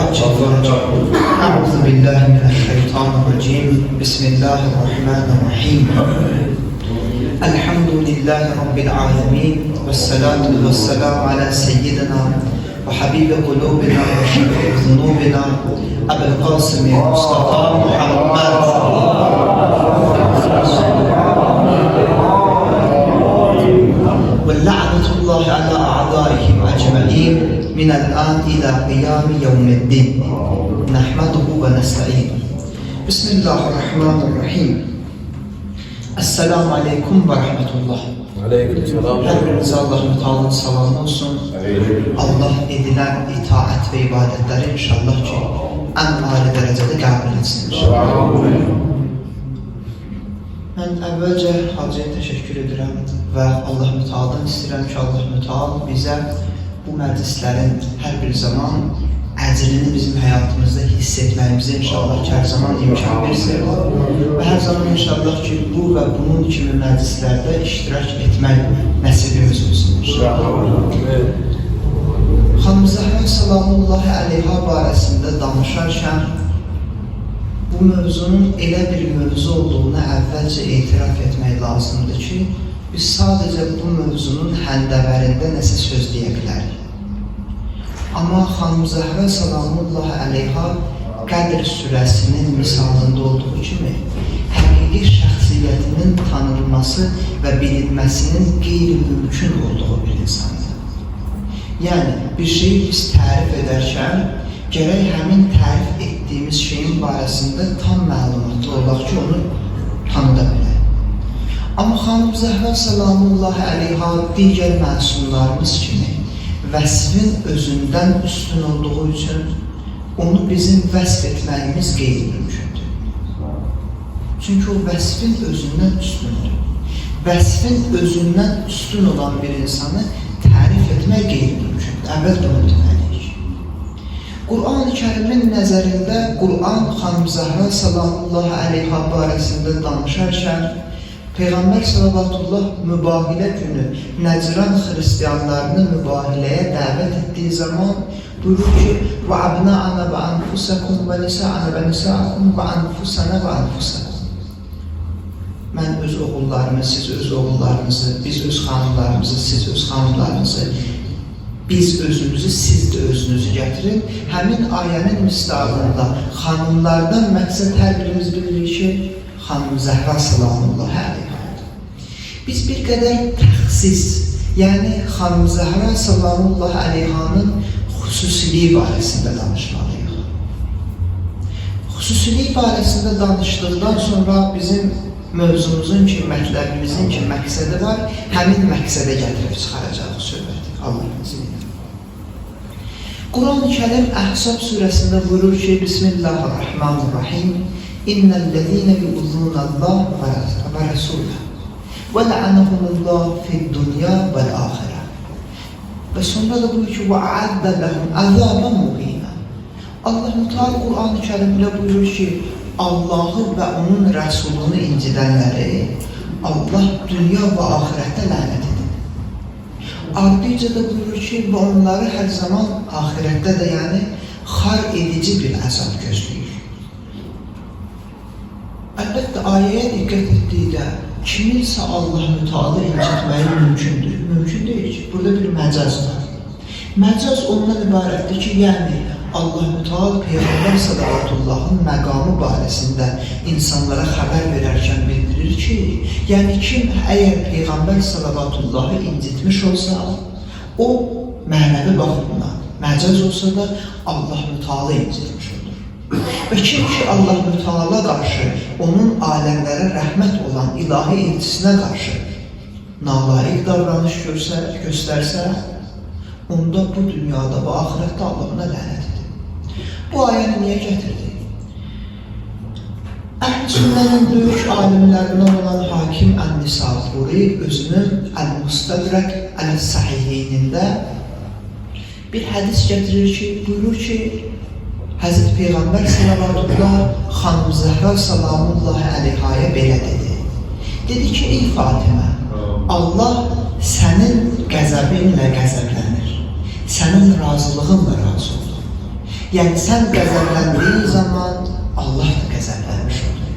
أعوذ بالله من الشيطان الرجيم بسم الله الرحمن الرحيم الحمد لله رب العالمين والصلاة والسلام على سيدنا وحبيب قلوبنا وشفيع ذنوبنا أبي القاسم مصطفى محمد واللعنة الله على أعدائهم أجمعين من الآن إلى قيام يوم الدين نحمده ونستعينه بسم الله الرحمن الرحيم السلام عليكم ورحمة الله. Aleykümselam. Her birinize Allah'ın Teala'nın salamı olsun. Allah edilen itaat ve ibadetleri inşallah ki en âli derecede kabul etsin. Ben əvvəlcə Hacıya təşəkkür edirəm və Allah Müteala'dan istəyirəm ki, Allah Müteal bizə bu məclislərin hər bir zaman əcrini bizim həyatımızda hiss etməyimizə inşallah ki, hər zaman imkan versin və hər zaman inşallah ki, bu və bunun kimi məclislərdə iştirak etmək nəsibimiz olsun. Xanım Zəhra salamullahi aleyha barəsində danışarkən bu mövzunun elə bir mövzu olduğuna əvvəlcə etiraf etmək lazımdır ki, biz sadəcə bu mövzunun həndəvərində nəsə söz deyə bilərik. Amma Xanım Zəhra salamullahi aleyha Qədr surəsinin misalında olduğu kimi həqiqi şəxsiyyətinin tanınması və bilinməsinin qeyri-mümkün olduğu bir insandır. Yəni, bir şeyi biz tərif edərkən gərək həmin tərif etdiyimiz şeyin barəsində tam məlumatlı olaq ki, onu tanıda bilək. Amma Xanım Zəhra salamullahi aleyha digər məsumlarımız kimi vəsfin özündən üstün olduğu üçün onu bizim vəsf etməyimiz qeyri-mümkündür. Çünki o vəsfin özündən üstündür. Vəsfin özündən üstün olan bir insanı tərif etmək qeyri-mümkündür. Əvvəl bunu deməliyik. Qur'an-ı Kərimin nəzərində Qur'an Xanım Zəhra salamullahi aleyha barəsində danışarkən Peyğəmbər sallallahu mübahilə günü Nəcran xristiyanlarını mübahiləyə dəvət etdiyi zaman buyurur ki, وَعَبْنَعَنَا وَأَنْفُسَكُمْ وَنِسَعَنَا وَنِسَعَكُمْ وَأَنْفُسَنَا وَأَنْفُسَكُمْ Mən öz oğullarımı, siz öz oğullarınızı, biz öz xanımlarımızı, siz öz xanımlarınızı, biz özümüzü, siz də özünüzü gətirin. Həmin ayənin misdaqında xanımlardan məqsəd hər birimiz bilirik ki, Xanım Zəhra salamullahi aleyha. Biz bir qədər təxsis, yəni Xanım Zəhra salamullahi aleyhanın xüsusiliyi barəsində danışmalıyıq. Xüsusiliyi barəsində danışdıqdan sonra bizim mövzumuzun ki, mətləbimizin ki, məqsədi var, həmin məqsədə gətirib çıxaracaq söhbəti. Allah'ın izniyle. Quran-ı Kerim Əhzab surəsində buyurur ki, Bismillahirrahmanirrahim İnnellezîne yu'zûnallâh ve rasûleh ve le'anehumullâh fid-dunya vel-âhireh. Ve sonra da buyuruyor ki وَاَعَدَّ لَهُمْ عَذَابًا مُقِيمًا. Allah Teala Quran-ı Kerim'de buyuruyor ki Allah'ı ve onun Resulünü incidenleri Allah dünya ve ahirette lanet edin. Ardıyca da buyurur ki ve onları her zaman ahirette de yani har edici bir azap gözlüyor. Əlbəttə, ayəyə diqqət etdikdə kiminsə Allah-u Teala incitməyi mümkündür. Mümkün deyil ki, burada bir məcaz var. Məcaz ondan ibarətdir ki, yəni Allah-u Teala Peyğəmbər sallallahu məqamı barəsində insanlara xəbər verərkən bildirir ki, yəni kim əgər Peyğəmbər sallallahu incitmiş olsa, o mənəvi baxımdan məcaz olsa da Allah-u Teala incitmiş olur. Və kim ki Allah-u Teala qarşı, onun aləmlərə rəhmət olan ilahi elçisinə qarşı nalayiq davranış göstərsə, onda bu dünyada və ahirətdə Allah ona lənət edir. Bu ayəni niyə gətirdi? Əhl-i Sünnənin böyük alimlərindən olan Hakim Ən-Nisaburi özünün Əl-Mustadrak Əl-Sahihinində bir hədis gətirir ki, buyurur ki, Həzrət Peyğəmbər sallallahu Xanım Zəhra salamullahi aleyhaya belə dedi. Dedi ki, ey Fatimə, Allah sənin qəzəbinlə qəzəblənir, sənin razılığınla razı olur. Yəni sən qəzəbləndiyin zaman Allah da qəzəblənmiş olur.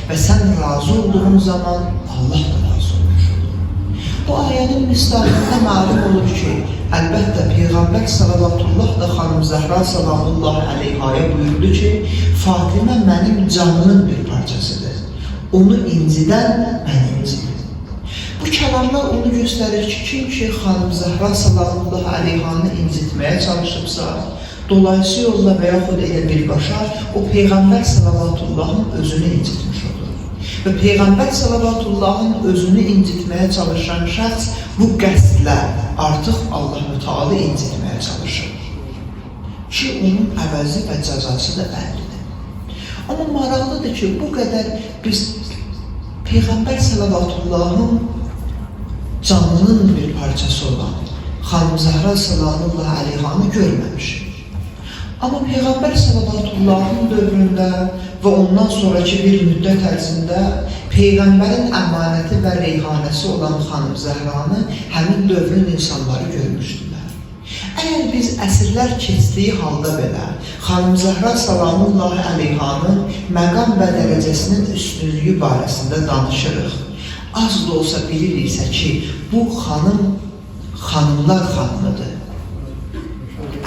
Və sən razı olduğun zaman Allah da razı olmuş olur. Bu ayənin misdaqında məlum olur ki, əlbəttə Peyğəmbər sallallahu da xanım Zəhra sallallahu əleyhaya buyurdu ki, Fatimə mənim canımın bir parçasıdır. Onu incidən mən incidir. Bu kəlamlar onu göstərir ki, kim ki xanım Zəhra sallallahu əleyhanı incitməyə çalışıbsa, dolayısı yolla və yaxud elə birbaşa o Peyğəmbər sallallahu özünü incitmiş olur. Və Peyğəmbər sallallahu özünü incitməyə çalışan şəxs bu qəsdlə artıq Allah-u Teala incitməyə çalışır. Ki onun əvəzi və cəzası da bəllidir. Amma maraqlıdır ki, bu qədər biz Peyğəmbər sallallahu canının bir parçası olan xanım Zəhra sallallahu əleyhanı görməmişik. Amma Peyğəmbər sallallahu dövründə və ondan sonraki bir müddət ərzində Peyğəmbərin əmanəti və reyhanəsi olan xanım Zəhranı həmin dövrün insanları görmüşdülər. Əgər biz əsrlər keçdiyi halda belə xanım Zəhra sallallahu əleyhanın məqam və dərəcəsinin üstünlüyü barəsində danışırıq. Az da olsa biliriksə ki, bu xanım xanımlar xanımıdır.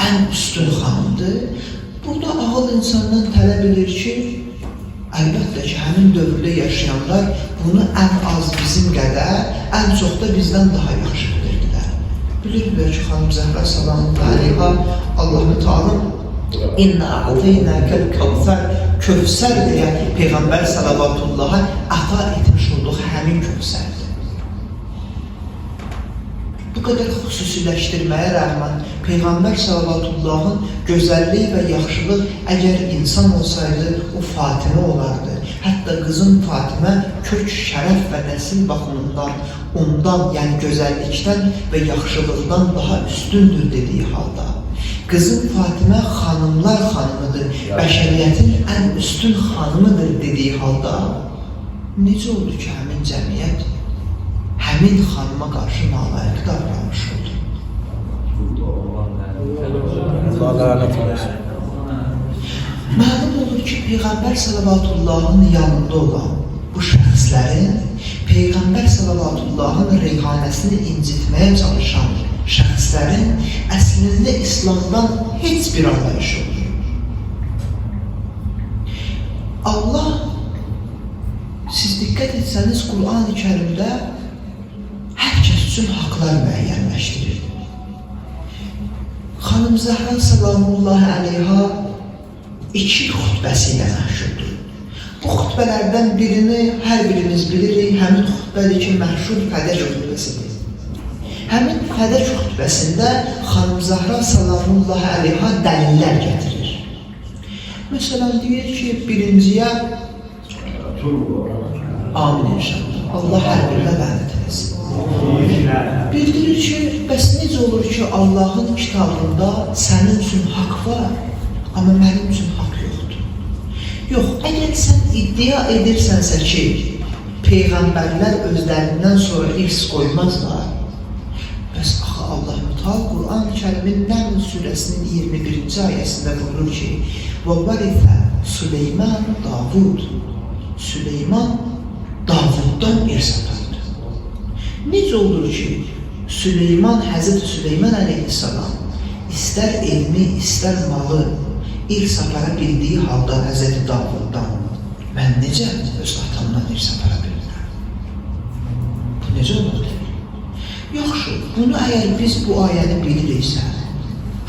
Ən üstün xanımdır. Burada ağıl insandan tələb edir ki, əlbəttə ki, həmin dövrdə yaşayanlar bunu ən az bizim qədər, ən çox da bizdən daha yaxşı bilirdilər. Bilirdilər ki, xanım Zəhra sallallahu əleyha Allah-u Teala İnna a'taynakal kevser, Kövsər deyə Peyğəmbər sallallahu əta etmiş olduğu həmin Kövsərdir. Bu qədər xüsusiləşdirməyə rəğmən Peyğəmbər sallallahu gözəllik və yaxşılıq əgər insan olsaydı o Fatimə olardı. Hətta qızım Fatimə kök, şərəf və nəsil baxımından ondan, yəni gözəllikdən və yaxşılıqdan daha üstündür dediyi halda, qızım Fatimə xanımlar xanımıdır, bəşəriyyətin ən üstün xanımıdır dediyi halda, necə oldu ki, həmin cəmiyyət həmin xanıma qarşı nalayıq davranmış oldu? Məlum olur ki, Peyğəmbər sallallahu yanında olan bu şəxslərin Peyğəmbər sallallahu reyhanəsini incitməyə çalışan şəxslərin əslində İslamdan heç bir anlayışı olur. Allah, siz diqqət etsəniz, Qur'an-ı Kərimdə hər kəs üçün haqlar müəyyənləşdirir. Xanım Zəhra sallallahu əleyha 2 xütbəsi ilə məşhurdur. Bu xütbələrdən birini hər birimiz bilirik, həmin xütbədir ki, məşhur Fədək xütbəsidir. Həmin Fədək xütbəsində xanım Zəhra sallallahu əleyha dəlillər gətirir. Məsələn, deyir ki, birinciyə amin inşallah, Allah hər birinə lənət eləsin. Bildirir ki, bəs necə olur ki, Allahın kitabında sənin üçün haqq var, amma mənim üçün haqq yoxdur. Yox, əgər sən iddia edirsənsə ki, Peyğəmbərlər özlərindən sonra irs qoymazlar, bəs axı Allah-u Teala Qur'an-ı Kərimin Nəhl surəsinin 21-ci ayəsində buyurur ki, وَوَرِثَ سُلَيْمَانُ دَاوُدُ Süleyman Davuddan irs apardı. Necə olur ki, Süleyman, Həzreti Süleyman əleyhissalam istər elmi, istər malı irs apara bildiyi halda Həzreti Davuddan mən necə öz atamdan irs apara bilmirəm? Bu necə olur? Yaxşı, bunu əgər biz bu ayəni biliriksə,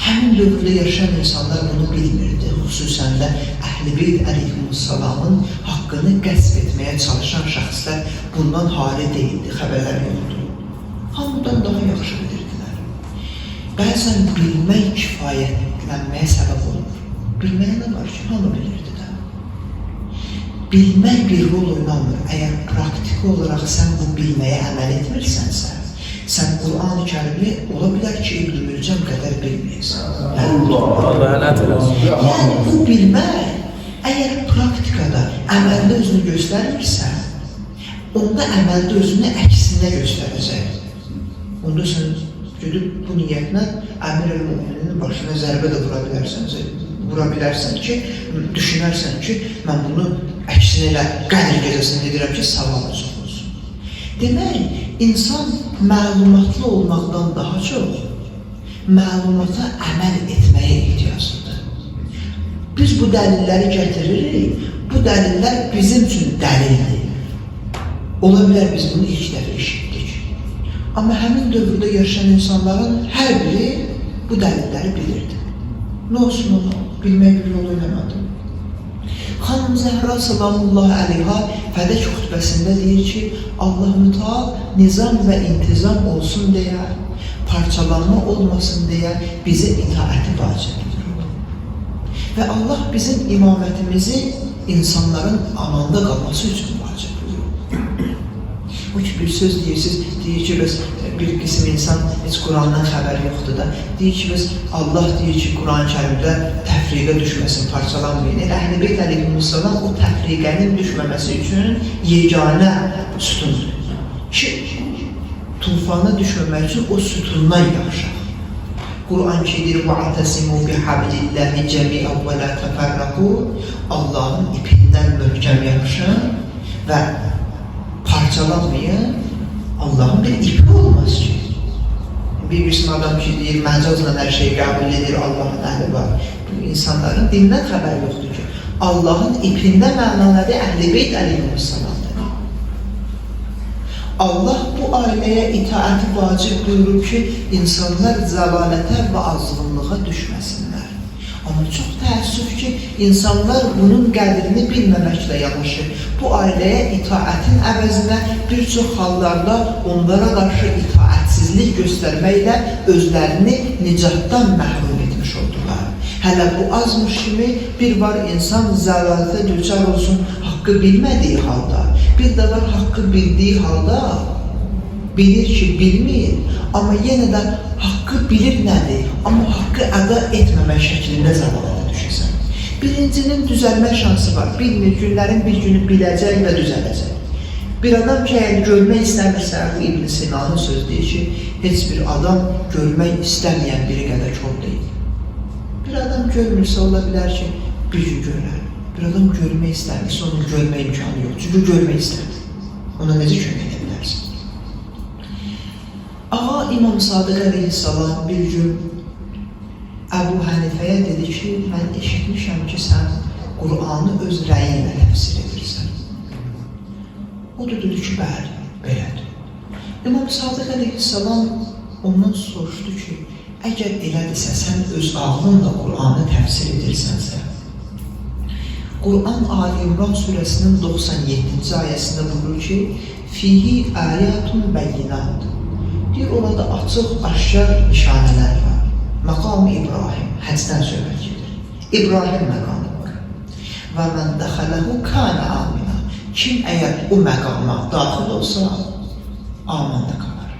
həmin dövrdə yaşayan insanlar bunu bilmirdi. Xüsusən də Əhl-i Beyt əleyhissalamın haqqını qəsb etməyə çalışan şəxslər bundan hali deyildi, xəbərlər yoxdur. Hamıdan daha yaxşı bilirdilər. Bəzən bilmək kifayətlənməyə səbəb olur. Bilməyə nə var ki, hamı bilirdi də. Bilmək bir rol oynamır. Əgər praktiki olaraq sən bu bilməyə əməl etmirsənsə, sən Qur'an-ı Kərimi ola bilər ki, İbn-i Mülcəm qədər bilməyəsən. Yəni bu bilmək, əgər praktikada əməldə özünü göstərmirsə, onda əməldə özünü əksinə göstərəcək. Onda sən gedib bu niyyətlə Əmir-el-Müminin başına zərbə də vura bilərsənsə, bu qura bilərsən ki, düşünərsən ki, mən bunu əksinə elə Qədr gecəsində edirəm ki, savabı çox olsun. Demək, insan məlumatlı olmaqdan daha çox məlumata əməl etməyə ehtiyaclıdır. Biz bu dəlilləri gətiririk, bu dəlillər bizim üçün dəlildir. Ola bilər biz bunu ilk dəfə eşitdik. Amma həmin dövrdə yaşayan insanların hər biri bu dəlilləri bilirdi. Nə olsun onu, bilmək bir yolu eləmədi. Xanım Zəhra sallallahu əleyha Fədək xutbəsində deyir ki, Allah-u Teala nizam və intizam olsun deyə, parçalanma olmasın deyə bizə itaəti vacib edir. Və Allah bizim imamətimizi insanların amanda qalması üçün vacib edir. O ki, bir söz deyirsiniz, deyir ki, biz bir qism insan heç Qurandan xəbər yoxdur da, deyir ki, biz Allah deyir ki, Quran-ı Kərimdə təfriqə düşməsin, parçalanmayın. Əhl-i Beyt əleyhissalam o təfriqənin düşməməsi üçün yeganə sütundur. Ki, tufana düşməmək üçün o sütundan yapışaq. Quran ki deyir, وَعَتَسِمُوا بِحَبْلِ اللّٰهِ جَمِيعًا وَلَا تَفَرَّقُوا Allah'ın ipindən möhkəm yapışın və parçalanmayın. Allah'ın bir ipi olmaz ki. Bir kısım adam ki deyir, məcazla hər şey qəbul edir, Allah'ın əhli var. Bu insanların dindən xəbər yoxdur ki, Allah'ın ipində mənaları Əhl-i Beyt əleyhissalamdır. Allah bu ailəyə itaəti vacib buyurur ki, insanlar zəlalətə və azğınlığa düşməsinlər. Amma çox təəssüf ki, insanlar bunun qədrini bilməməklə yanaşır. Bu ailəyə itaətin əvəzinə bir çox hallarda onlara qarşı itaətsizlik göstərməklə özlərini nicatdan məhrum etmiş oldular. Hələ bu azmış kimi bir var insan zəlalətə düçar olsun haqqı bilmədiyi halda, bir də var haqqı bildiyi halda bilir ki, bilmir, amma yenə də haqqı bilir nədir, amma haqqı əda etməmək şəklində zəlalətə düşəsən. Birincinin düzəlmə şansı var, bilmir, günlərin bir günü biləcək və düzələcək. Bir adam ki, əgər görmək istəmirsə, bu İbn Sinanın sözü deyir ki, heç bir adam görmək istəməyən biri qədər kör deyil. Bir adam görmürsə, ola bilər ki, bir gün görər. Bir adam görmək istəmirsə, onun görmək imkanı yox. Çünki görmək istəmir. Ona necə kömək edə bilərsin? Ağa İmam Sadiq əleyhissalam bir gün Əbu Hənifəyə dedi ki, mən eşitmişəm ki, sən Qur'anı öz rəyinlə təfsir edirsən. O da dedi ki, bəli, belədir. İmam Sadiq əleyhissalam ondan soruşdu ki, əgər elədirsə, sən öz ağlınla Qur'anı təfsir edirsənsə, Qur'an Ali İmran surəsinin 97-ci ayəsində buyurur ki, Fihi ayətun bəyyinat. Deyir, orada açıq, aşkar nişanələr var. Məqam-ı İbrahim, həcdən söhbət gedir. İbrahim məqamı var. Və mən dəxələhu kənə amina. Kim əgər o məqama daxil olsa, amanda qalar.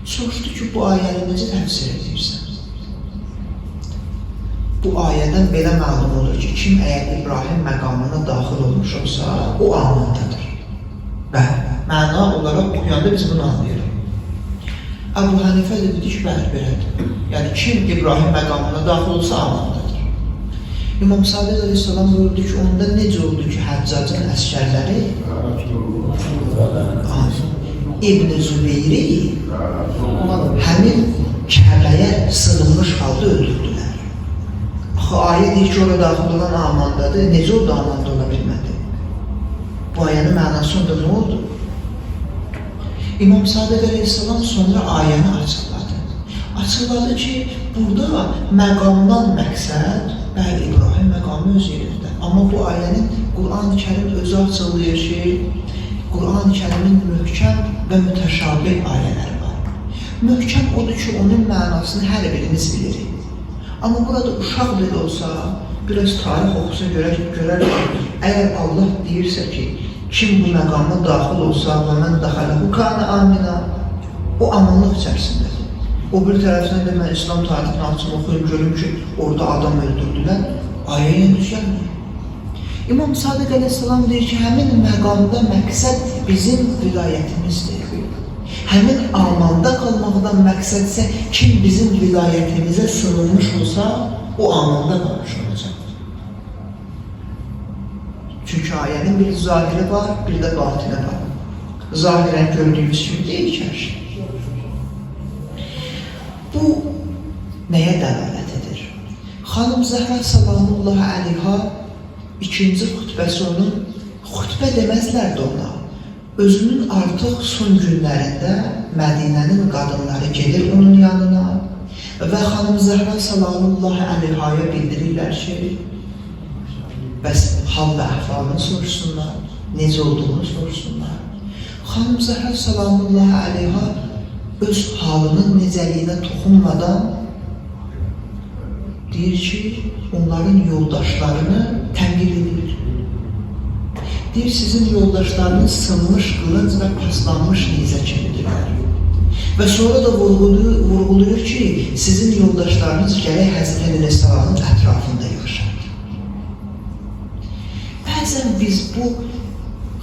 Soruşdu ki, bu ayəni necə təfsir edirsən? Bu ayədən belə məlum olur ki, kim əgər İbrahim məqamına daxil olmuş olsa, o amandadır. Və məna olaraq oxuyanda biz bunu anlayırıq. Əbu Hənifə dedi ki, bəli, belədir. Yəni, kim İbrahim məqamına daxil olsa, amandadır. İmam Sadiq əleyhissalam buyurdu ki, onda necə oldu ki, Həccacın əskərləri İbn Zübeyri həmin Kəbəyə sığınmış halda öldürdülər. Axı, ayə deyir ki, orada daxil olan amandadır, necə oldu amanda ola bilmədi? Bu ayənin mənası onda nə oldu? İmam Sadiq əleyhissalam sonra ayəni açıqladı. Açıqladı ki, burada məqamdan məqsəd, bəli, İbrahim məqamı öz yerində. Amma bu ayənin Quran-ı Kərim özü açıqlayır ki, Quran-ı Kərimin möhkəm və mütəşabih ayələri var. Möhkəm odur ki, onun mənasını hər birimiz bilirik. Amma burada uşaq belə olsa, biraz tarix oxusa görər ki, əgər Allah deyirsə ki, kim bu məqama daxil olsa və mən dəxələhu kənə amina, o amanlıq içərisindədir. O bir tərəfindən də mən İslam tarixini açım oxuyum, görüm ki, orada adam öldürdülər, ayəyə düz gəlmir. İmam Sadiq əleyhissalam deyir ki, həmin məqamda məqsəd bizim vilayətimizdir. Həmin amanda qalmaqdan məqsədsə, kim bizim vilayətimizə sığınmış olsa, o amanda qalmış olur. hekayənin bir zahiri var, bir də batini var. Zahirən gördüyümüz kimi deyil ki, hər şey. Bu nəyə dəlalət edir? Xanım Zəhra salamullahi əleyha ikinci xütbəsi onun, xütbə deməzlərdi ona. Özünün artıq son günlərində Mədinənin qadınları gedir onun yanına və xanım Zəhra salamullahi əleyhaya bildirirlər ki, bəs hal və əhvalını soruşsunlar, necə olduğunu soruşsunlar. Xanım Zəhra salamullahi əleyha öz halının necəliyinə toxunmadan deyir ki, onların yoldaşlarını tənqid edir. Deyir, sizin yoldaşlarınız sınmış qılınc və paslanmış nizə kimidirlər. Və sonra da vurğuluyur ki, sizin yoldaşlarınız gərək Həzrət Əleyhisselamın ətrafında yaşar. Bəzən biz bu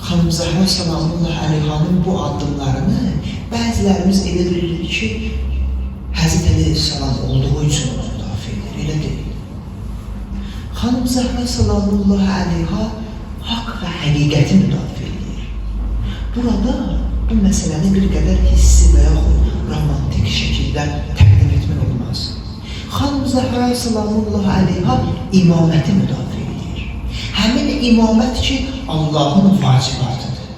Xanım Zəhra salamullahi əleyhanın bu addımlarını bəzilərimiz elə bilirik ki, Həzrət Əleyhisselam olduğu üçün onu müdafiə edir, elə deyil. Xanım Zəhra salamullahi əleyha haqq və həqiqəti müdafiə edir. Burada bu məsələni bir qədər hissi və yaxud romantik şəkildə təqdim etmək olmaz. Xanım Zəhra salamullahi əleyha imaməti müdafiə edir. Həmin imamət ki, Allahın vacibatıdır.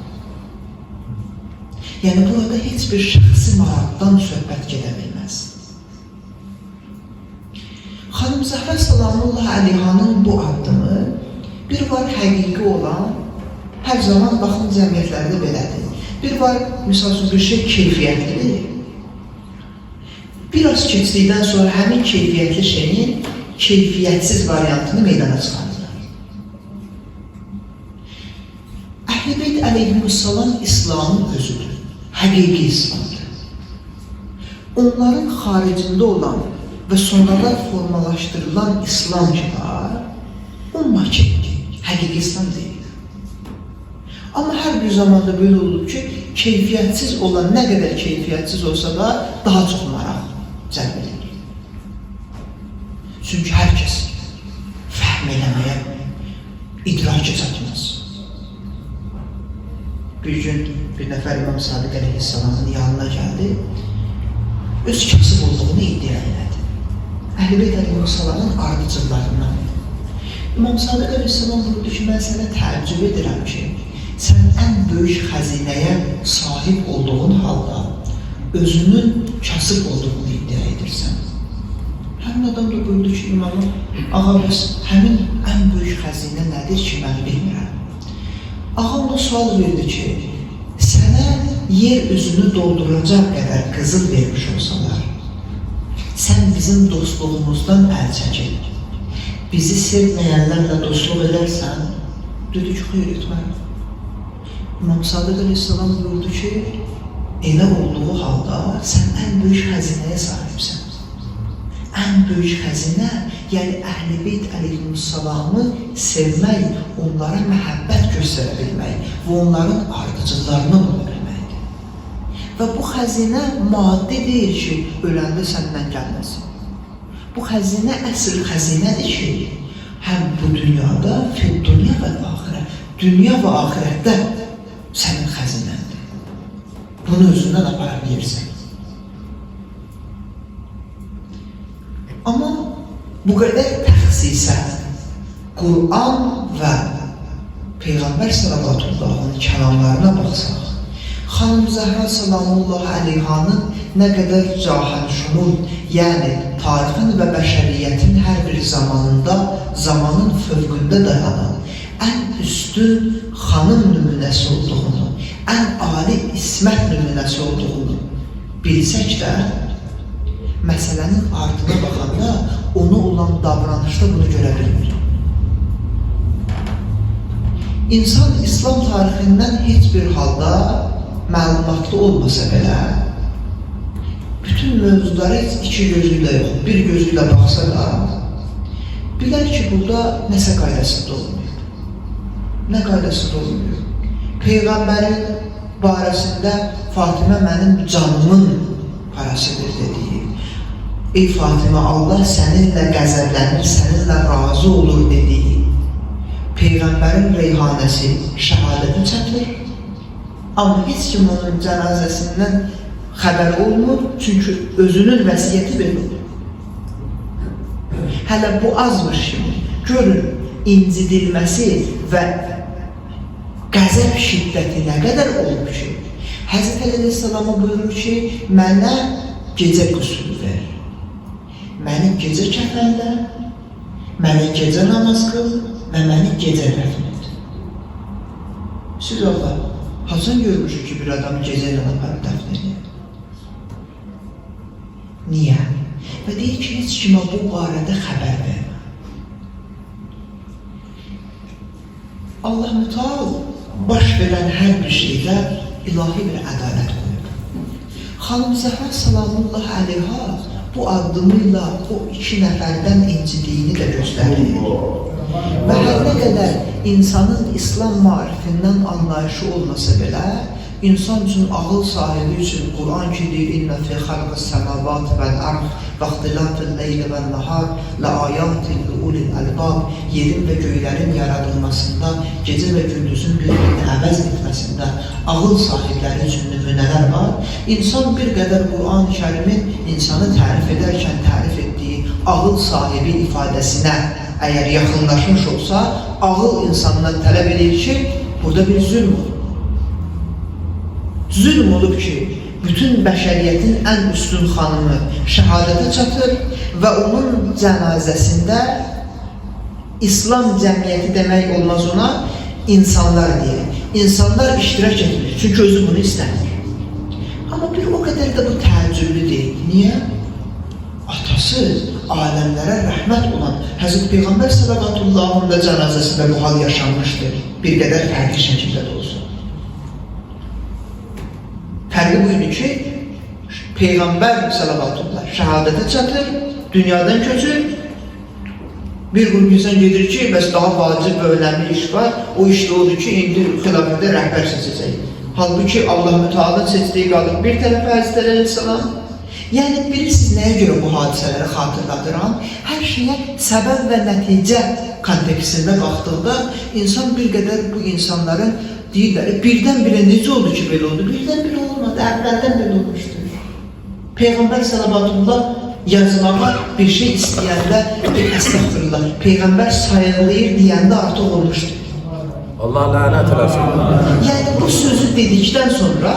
Yəni burada heç bir şəxsi maraqdan söhbət gedə bilməz. Xanım Zəhra salamullahi əleyhanın bu addımı bir var həqiqi olan, hər zaman baxın cəmiyyətlərdə belədir. Bir var, misal üçün, bir şey keyfiyyətlidir. Biraz keçdikdən sonra həmin keyfiyyətli şeyin keyfiyyətsiz variantını meydana çıxarırlar. Əhl-i Beyt əleyhissalam İslamın özüdür, həqiqi İslamdır. Onların xaricində olan və sonradan formalaşdırılan İslam ki var, o maketdir, həqiqi İslam deyil. Amma hər bir zamanda böyle olub ki, keyfiyyətsiz olan, nə qədər keyfiyyətsiz olsa da daha çox maraq cəlb edir. Çünki hər kəs fəhm eləməyə, idraki çatmaz. Bir gün bir nəfər İmam Sadiq əleyhissalamın yanına gəldi, öz kasıb olduğunu iddia elədi. Əhl-i Beyt əleyhissalamın ardıcılarından. İmam Sadiq əleyhissalam buyurdu ki, mən sənə təəccüb edirəm ki, sən ən böyük xəzinəyə sahib olduğun halda özünün kasıb olduğunu iddia edirsən. Həmin adam da buyurdu ki, imamım, ağa, bəs həmin ən böyük xəzinə nədir ki, mən bilmirəm. Ağam da sual verdi ki, sənə yer üzünü dolduracaq qədər qızıl vermiş olsalar, sən bizim dostluğumuzdan əl çəkil, bizi sevməyənlərlə dostluq edərsən, dedi ki, xeyr etməyəm. İmam Sadiq əleyhissalam buyurdu ki, elə olduğu halda sən ən böyük xəzinəyə sahibsən. Ən böyük xəzinə, yəni Əhl-i Beyt əleyhissalamı sevmək, onlara məhəbbət göstərə bilmək və onların ardıcılarına ola bilməkdir. Və bu xəzinə maddi deyil ki, öləndə səndən gəlməsin. Bu xəzinə əsl xəzinədir ki, həm bu dünyada, dünya və axirət, dünya və axirətdə sənin xəzinəndir. Bunu özündən apara bilirsən. Amma bu qədər təxsisə Qur'an və Peyğəmbər sallallahu kəlamlarına baxsaq, Xanım Zəhra salamullahi əleyhanın nə qədər cahən-şumul, yəni tarixin və bəşəriyyətin hər bir zamanında, zamanın fövqündə dayanan, ən üstün xanım nümunəsi olduğunu, ən ali ismət nümunəsi olduğunu bilsək də, məsələnin ardına baxanda ona olan davranışda bunu görə bilmir. İnsan İslam tarixindən heç bir halda məlumatlı olmasa belə, bütün mövzuları iki gözüyle yox, bir gözüyle baxsa da, bilər ki, burada nəsə qaydasında olmuyor. Nə qaydasında olmuyor? Peyğəmbərin barəsində Fatimə mənim canımın parasıdır dediyi, ey Fatimə, Allah səninlə qəzəblənir, səninlə razı olur dediyi, Peyğəmbər Peyğəmbərin reyhanəsi şəhadətə çatır. Amma heç kim onun cənazəsindən xəbər olmur, çünki özünün vəsiyyəti belə olur. Hələ bu azmış kimi, görün, incidilməsi və qəzəb şiddəti nə qədər olub ki, Həzrət Əleyhisselama buyurur ki, mənə gecə qüsulu ver, məni gecə kəfənlə, məni gecə namaz qıl və məni gecə dəfn et. Siz Allah, hasan görmüşük ki, bir adam gecə ilə aparıb dəfn edir? Niyə? Və deyir ki, heç kimə bu barədə xəbər vermə. Allah mütəal baş verən hər bir şeydə ilahi bir ədalət qoyur. Xanım Zəhra salamullah əleyha bu addımıyla o 2 nəfərdən incidiyini də göstərir. Və hər nə qədər insanın İslam marifindən anlayışı olmasa belə, insan üçün, ağıl sahibi üçün Quran ki deyir, İnnə fi xalqis səmavat vəl-ərd və ixtilafil leyli vəl-nahar lə-ayatin li-ulil əlbab, yerin və göylərin yaradılmasında, gecə və gündüzün bir-birini əvəz etməsində ağıl sahibləri üçün nümunələr var. İnsan bir qədər Quran-ı Kərimin insanı tərif edərkən tərif etdiyi ağıl sahibi ifadəsinə əgər yaxınlaşmış olsa, ağıl insandan tələb edir ki, burada bir zülm olur. Zülm olub ki, bütün bəşəriyyətin ən üstün xanımı şəhadətə çatır və onun cənazəsində İslam cəmiyyəti demək olmaz ona, insanlar deyir. İnsanlar iştirak etmir, çünki özü bunu istəmir. Amma bir o qədər də bu təəccüblü deyil. Niyə? Atası, aləmlərə rəhmət olan Həzrət Peyğəmbər sallallahu da cənazəsində bu hal yaşanmışdır. Bir qədər fərqli şəkildə də olsun. Fərqi buydu ki, Peyğəmbər sallallahu şəhadətə çatır, dünyadan köçür. Bir qrup insan gedir ki, bəs daha vacib və önəmli iş var. O iş də odur ki, indi xilafətə rəhbər seçəcək. Halbuki Allah Müteala'nın seçdiyi qalıb bir tərəfə Həzrət Əleyhisselam. Yəni, bilirsiniz nəyə görə bu hadisələri xatırladıram? Hər şeyə səbəb və nəticə kontekstində baxdıqda insan bir qədər bu insanların deyirlər, birdən-birə necə oldu ki, belə oldu? Birdən-birə olmadı, əvvəldən belə olmuşdur. Peyğəmbər sallallahu yazmağa bir şey istəyəndə, əstəğfirullah, Peyğəmbər sayıqlayır deyəndə artıq olmuşdur. Allah lənət eləsin. Yəni, bu sözü dedikdən sonra,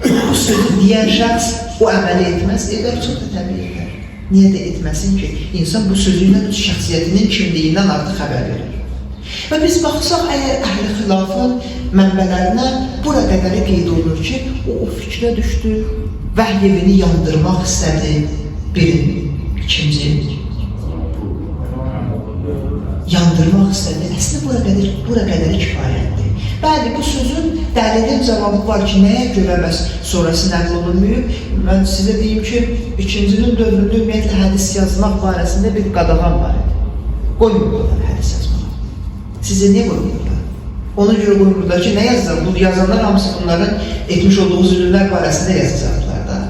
bu sözü deyən şəxs o əməli etməz, edər, çox da təbii edər. Niyə də etməsin ki, insan bu sözüylə öz şəxsiyyətinin kimliyindən artıq xəbər verir. Və biz baxsaq, əgər əhl-i xilafın mənbələrinə bura qədəri qeyd olunur ki, o fikrə düşdü, vəhy evini yandırmaq istədi, ikinci, yandırmaq istədi. Əslində bura qədəri kifayətdir. Bəli, bu sözün dəlilin cavabı var ki, nəyə görə bəs sonrası nəql olunmuyub? Mən sizə deyim ki, ikincinin dövründə ümumiyyətlə hədis yazmaq barəsində bir qadağan var idi. Qoymurdular hədis yazmağa. Sizə niyə qoymurdular? Ona görə qoymurdular ki, nə yazdılar? Bu yazanlar hamısı bunların etmiş olduğu zülümlər barəsində yazacaqlar da.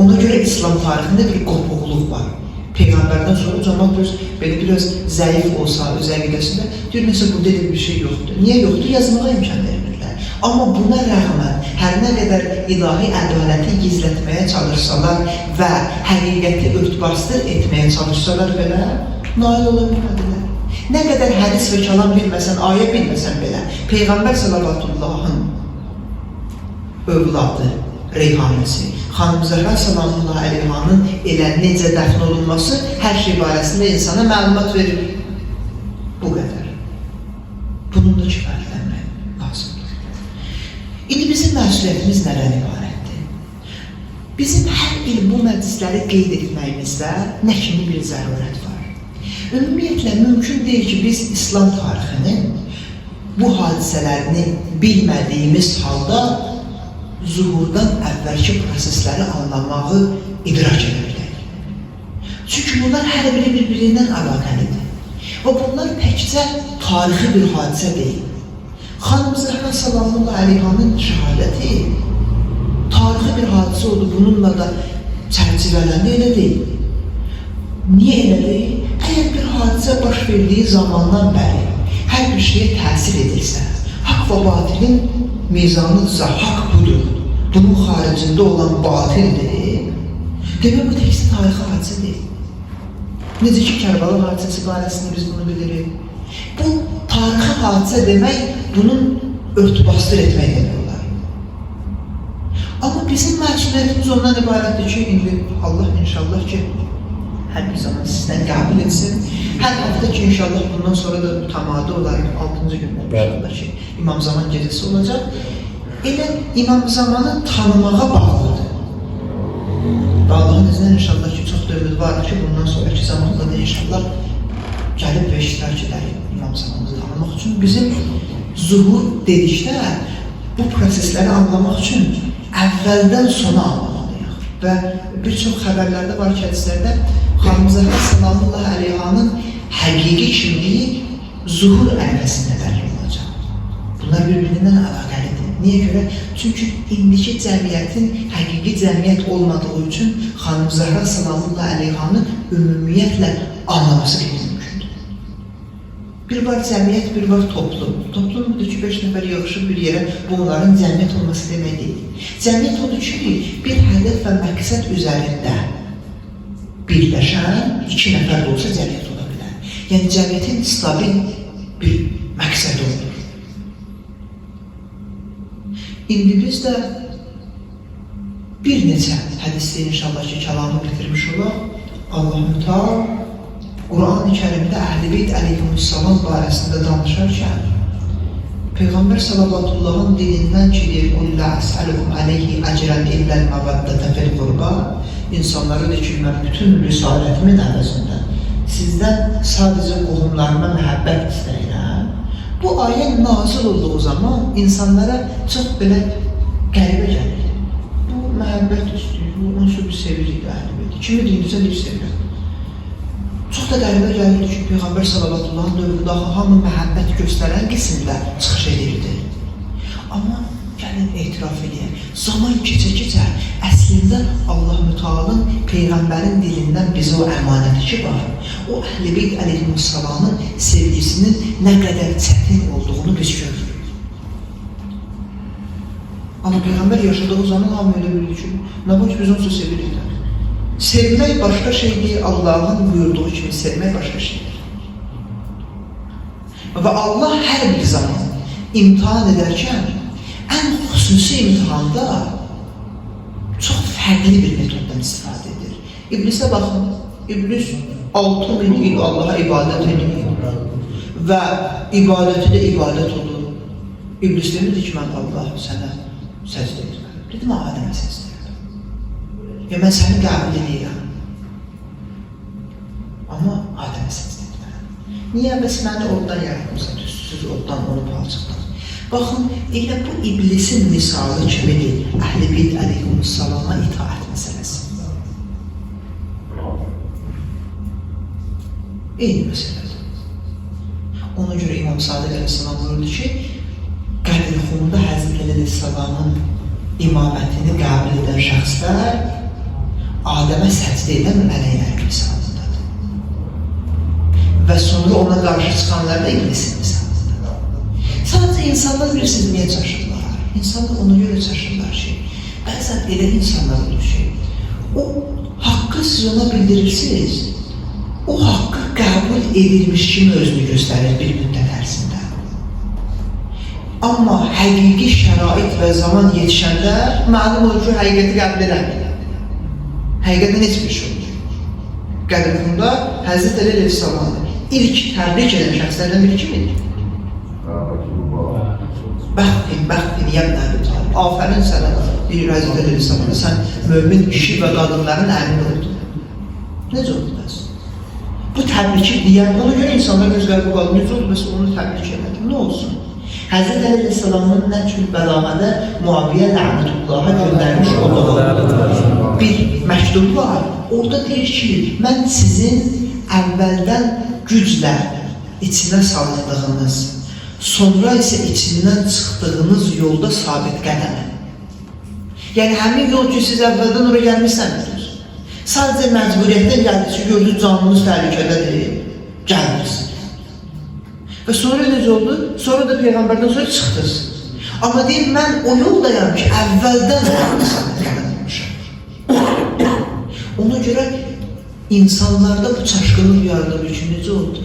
Ona görə İslam tarixində bir qopuqluq var. Peyğəmbərdən sonra cəmaat belə biraz zəif olsa öz əqidəsində, deyir, nəsə burada elə bir şey yoxdur. Niyə yoxdur? Yazmağa imkan vermirlər. Amma buna rəğmən, hər nə qədər ilahi ədaləti gizlətməyə çalışsalar və həqiqəti örtbasdır etməyə çalışsalar belə, nail ola bilmədilər. Nə qədər hədis və kəlam bilməsən, ayə bilməsən belə, Peyğəmbər sallallahu övladı, reyhanəsi, Xanım Zəhra sallallahu əleyhanın elə necə dəfn olunması hər şey barəsində insana məlumat verir. Bu qədər. Bununla kifayətlənmək lazımdır. İndi bizim məsuliyyətimiz nədən ibarətdir? Bizim hər il bu məclisləri qeyd etməyimizdə nə kimi bir zərurət var? Ümumiyyətlə, mümkün deyil ki, biz İslam tarixinin bu hadisələrini bilmədiyimiz halda zuhurdan əvvəlki prosesləri anlamağı idrak edə bilək. Çünki bunlar hər biri bir-birindən əlaqəlidir. Və bunlar təkcə tarixi bir hadisə deyil. Xanım Zəhra sallallahu əleyhanın şəhadəti tarixi bir hadisə oldu, bununla da çərçivələndi, elə deyil. Niyə elə deyil? Əgər bir hadisə baş verdiyi zamandan bəri hər bir şeyə təsir edirsə, haqq və batilin mizanıdırsa, haqq budur, bunun xaricində olan batildir, demək bu təkcə tarixi hadisə deyil. Necə ki, Kərbala hadisəsi barəsində biz bunu bilirik. Bu, tarixi hadisə demək, bunun örtübastır etmək demək olar. Amma bizim məsuliyyətimiz ondan ibarətdir ki, indi Allah inşallah ki, hər bir zaman sizdən qəbul etsin. Hər hafta ki, inşallah bundan sonra da mütəmadi olaraq 6-cı gündə inşallah ki, İmam Zaman gecəsi olacaq. Elə İmam Zamanı tanımağa bağlıdır. Və Allahın iznə inşallah ki, çox da ümid var ki, bundan sonraki zamanda da inşallah gəlib və iştirak edərik İmam Zamanı tanımaq üçün. Bizim zuhur dedikdə bu prosesləri anlamaq üçün əvvəldən sona anlamalıyıq. Və bir çox xəbərlərdə var ki, hədislərdə Xanım Zəhra sallallahu əleyhanın həqiqi kimliyi zuhur ərəfəsində bəlli olacaq. Bunlar bir-birindən əlaqəlidir. Niyə görə? Çünki indiki cəmiyyətin həqiqi cəmiyyət olmadığı üçün Xanım Zəhra sallallahu əleyhanı ümumiyyətlə anlaması mümkündür. Bir var cəmiyyət, bir var toplum. Toplum budur ki, 5 nəfər yığışıb bir yerə, bunların cəmiyyət olması demək deyil. Cəmiyyət odur ki, bir hədəf və məqsəd üzərində birləşən 2 nəfər də olsa cəmiyyət ola bilər. Yəni, cəmiyyətin stabil bir məqsədi olur. İndi biz də bir neçə hədisdə inşallah ki, kəlamı bitirmiş olaq. Allah-u Teala Quran-ı Kərimdə Əhl-i Beyt əleyhissalam barəsində danışarkən Peyğəmbər sallallahu dilindən ki, deyir, "Qullə əsəlukum əleyhi əcrən illəl məvəddətə fil qurba." İnsanlara deyir ki, mən bütün risalətimin əvəzində sizdən sadəcə qohumlarıma məhəbbət istəyirəm. Bu ayə nazil olduğu zaman insanlara çox belə qəribə gəlir. Bu məhəbbət istəyir, bu onsuz bir sevirik Əhl-i Beyt. Kimi deyilsə deyir sevirəm. Çox da qəribə gəlirdi ki, Peyğəmbər sallallahu dövründə hamı məhəbbət göstərən qismdə çıxış edirdi. Amma gəlin etiraf edək, zaman keçə-keçə əslində Allah-u Teala'nın Peyğəmbərin dilindən bizə o əmanəti ki var, o Əhl-i Beyt əleyhissalamın sevgisinin nə qədər çətin olduğunu biz görürük. Amma Peyğəmbər yaşadığı zaman hamı elə bildi ki, nə var ki, biz onsuz sevirik də. Sevmək başqa şeydir, Allah'ın buyurduğu kimi sevmək başqa şeydir. Və Allah hər bir zaman imtihan edərkən, ən xüsusi imtihanda çox fərqli bir metoddan istifadə edir. İblisə baxın, İblis 6000 il Allah'a ibadət edir və ibadəti də ibadət olur. İblis demirdi ki, mən Allah sənə səcdə etməliyim. Dedim, Adəmə səcdə etməliyim. Ya mən səni qəbul edirəm. Amma Adəmə səcdə etməliyim. Niyə? Bəs məni oradan yaratmışsın, düzsüz oradan onu palçıqdan. Baxın, elə bu iblisin misalı kimidir Əhl-i Beyt əleyhissalama itaət məsələsi. Eyni məsələdir. Ona görə İmam Sadiq əleyhissalam buyurdu ki, Qədirxunda Həzrət əleyhissalamın imamətini qəbul edən şəxslər Adəmə səcdə edən mələklər misalındadır. Və sonra ona qarşı çıxanlar da iblisin misalındadır. Sadəcə insanlar bilirsiniz niyə çaşırlar? İnsanlar ona görə çaşırlar ki, bəzən elə insanlar olur ki, o haqqı siz ona bildirirsiniz, o haqqı qəbul edilmiş kimi özünü göstərir bir müddət ərzində. Amma həqiqi şərait və zaman yetişəndə məlum olur ki, həqiqəti qəbul edəmir. Həqiqətən heç bir şey olur. Qədirxunda Həzrət Əli əleyhissalamı ilk təbrik edən şəxslərdən biri kim idi? Bəxtin, yəbn Əbi Talib. Afərin sənə, deyir Həzrət Əli əleyhissalamı, sən mömin kişi və qadınların əlini oldun. Necə oldu bəs? Bu təbriki deyən, ona görə insanlar göz qəlbi qaldı, necə oldu bəs onu təbrik elədim, nə olsun? Həzrət Əli əleyhissalamın Nəcmül Bəlağədə Muaviyyə Lə'nətullah'a göndərmiş olduğu bir məktub var. Orada deyir ki, mən sizin əvvəldən güclə içinə saldığınız, sonra isə içindən çıxdığınız yolda sabit qədəməm. Yəni, həmin yol ki, siz əvvəldən oraya gəlmişsəniz, sadəcə məcburiyyətdən gəldiniz ki, gördünüz canınız təhlükədədir, gəlmirsiniz. Və sonra necə oldu? Sonra da Peyğəmbərdən sonra çıxdınız. Amma deyir, mən o yoldayam ki, əvvəldən olmuşam. Ona görə insanlarda bu çaşqınlıq yaradığı üçün necə oldu?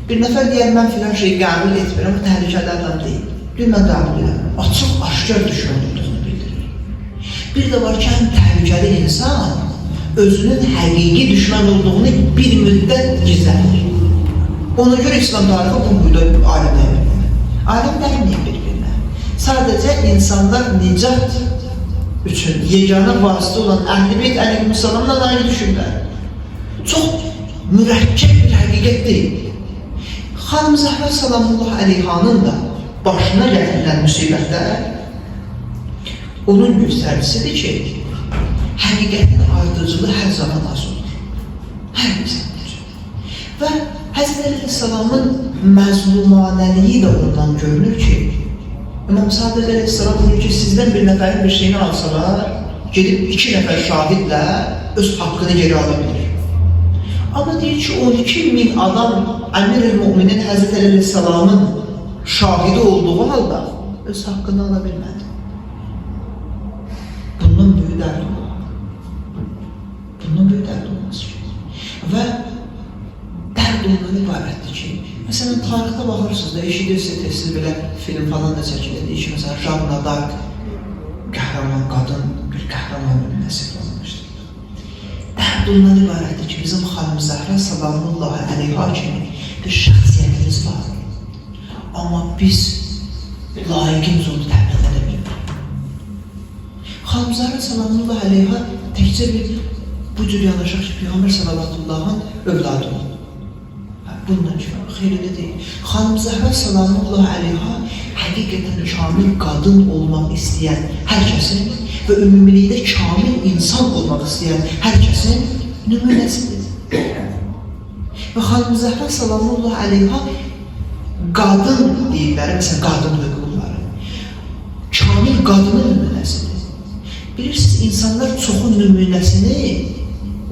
Bir nəfər deyər, mən filan şeyi qəbul etmirəm, bu təhlükəli adam deyil. Deyir, mən qəbul edirəm. Açıq, aşkar düşman olduğunu bildirir. Bir də var ki, həm təhlükəli insan özünün həqiqi düşman olduğunu bir müddət gizlənir. Ona görə İslam tarihi bu boyda alim deyil. Alim deyil bir-birinə. Sadəcə insanlar nicat üçün yeganə vasitə olan Əhl-i Beyt əleyhissalamla aynı düşünürlər. Çox mürəkkəb bir həqiqət deyil. Xanım Zəhra salamullah əleyhanın da başına gətirilən müsibətlər onun göstəricisidir ki, həqiqətin ardıcılığı hər zaman az olur. Hər insanlar. Və Həzrət Əleyhisselamın məzlumanəliyi də ondan görünür ki, İmam Sadiq Əleyhisselam deyir ki, sizdən bir nəfərin bir şeyini alsalar, gedib 2 nəfər şahidlə öz haqqını geri alabilir. Amma deyir ki, 12.000 adam Əmir-i-Müminin Həzrət Əleyhisselamın şahidi olduğu halda öz haqqını ala bilmədi. Bundan böyük dərd olur. Bundan böyük dərd olmaz ki. Və dərd ondan ibarətdir ki, məsələn, tarixdə baxırsınız da, eşidirsiniz, siz belə film falan da çəkilir, deyir ki, məsələn, Janna d'Arc, qəhrəman qadın, bir qəhrəman nəsib olmuşdur. Dərd ondan ibarətdir ki, bizim xanım Zəhra salamullah əleyha kimi bir şəxsiyyətimiz var. Amma biz layiqimiz onu təbliğ edə bilmirik. Xanım Zəhra salamullah əleyha təkcə bir bu cür yanaşaq ki, Peyğəmbər sallallahu övladı olur. Bundan ki, xeyrilə deyil. Xanım Zəhra salamullah əleyha həqiqətən kamil qadın olmaq istəyən hər kəsin və ümumilikdə kamil insan olmaq istəyən hər kəsin nümunəsidir. Və xanım Zəhra salamullah əleyha qadın deyirlər, məsələn, qadın hüquqları, kamil qadının nümunəsidir. Bilirsiniz, insanlar çoxun nümunəsini,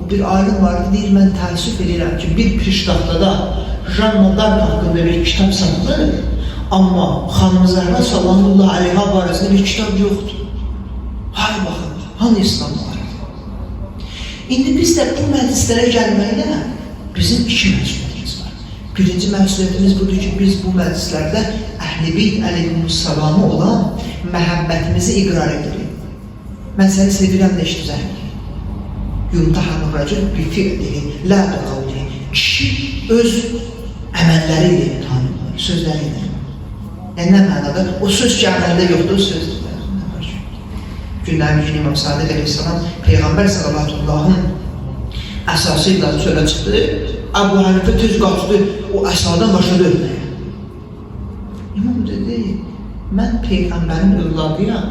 o bir alim vardı, deyir, mən təəssüf edirəm ki, bir Piştaxtada Janna d'Arc haqqında bir kitab satılır, amma xanım Zəhra sallallahu əleyha barəsində bir kitab yoxdur. Hadi baxın, hanı İslam var? İndi biz də bu məclislərə gəlməklə bizim 2 məsuliyyətimiz var. Birinci məsuliyyətimiz budur ki, biz bu məclislərdə Əhl-i Beyt əleyhissalamı olan məhəbbətimizi iqrar edirik. Mən səni sevirəm də işləyəcəm. Yumtahanur racul bi fi'lihi, la bi qavlihi. Kişi öz əməlləri ilə imtihan edilir, sözləri ilə. Yəni nə mənada? O söz ki, əməldə yoxdur, o sözdür. Günlərin günü İmam Sadiq Əleyhisselam Peyğəmbər sallallahu əsası ilə çölə çıxdı. Əbu Hənifə tez qaçdı, o əsadan başladı ölməyə. İmam dedi, mən Peyğəmbərin övladıyam,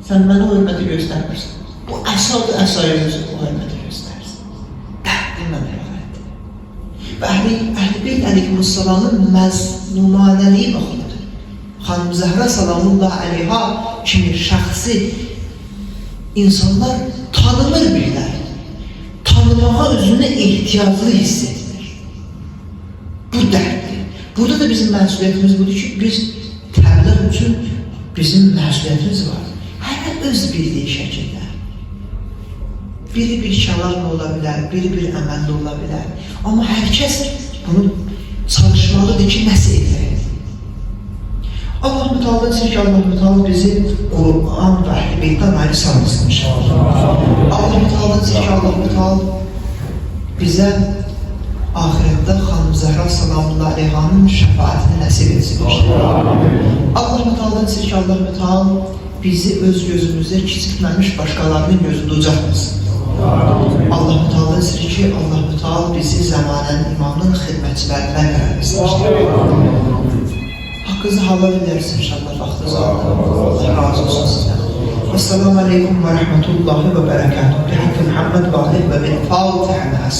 sən mənə o hörməti göstərmirsən. Bu əsadır, əsaya o hörməti göstərsin. Dərddir mənə ibarətdir. Və Əhl-i Beyt əleyhissalamın məzlumanəliyi baxımıdır. Xanım Zəhra salamullah əleyha kimi şəxsi insanlar tanımır birlər. Tanımağa özünə ehtiyaclı hiss edilir. Bu dərddir. Burada da bizim məsuliyyətimiz budur ki, biz təbliğ üçün bizim məsuliyyətimiz var. Hər öz bildiyi şəkildə. Biri bir kəlamla ola bilər, biri bir əməllə ola bilər. Amma hər kəs bunu çalışmalıdır ki, nəsə edək. Allah mütəallah deyir ki, Allah mütəallah bizi Qur'an və Əhl-i Beytdən ayrı salmasın inşallah. Allah mütəallah deyir ki, Allah mütəallah bizə ahirətdə xanım Zəhra salamullah əleyhanın şəfaətini nəsib etsin inşallah. Allah mütəallah deyir ki, Allah mütəallah bizi öz gözümüzdə kiçiltməmiş başqalarının gözündə ucatmasın. Allah mütəallah deyir ki, Allah mütəallah bizi zəmanənin imamının xidmətçilərindən qərar etsin. Hakkınızı halal ederiz inşallah vaxtınız aldı. Allah razı olsun sizden. Esselamu Aleyküm ve Rahmetullahi ve Berekatuhu. Bi hakkı Muhammed ve Aleyh ve bin Fatiha.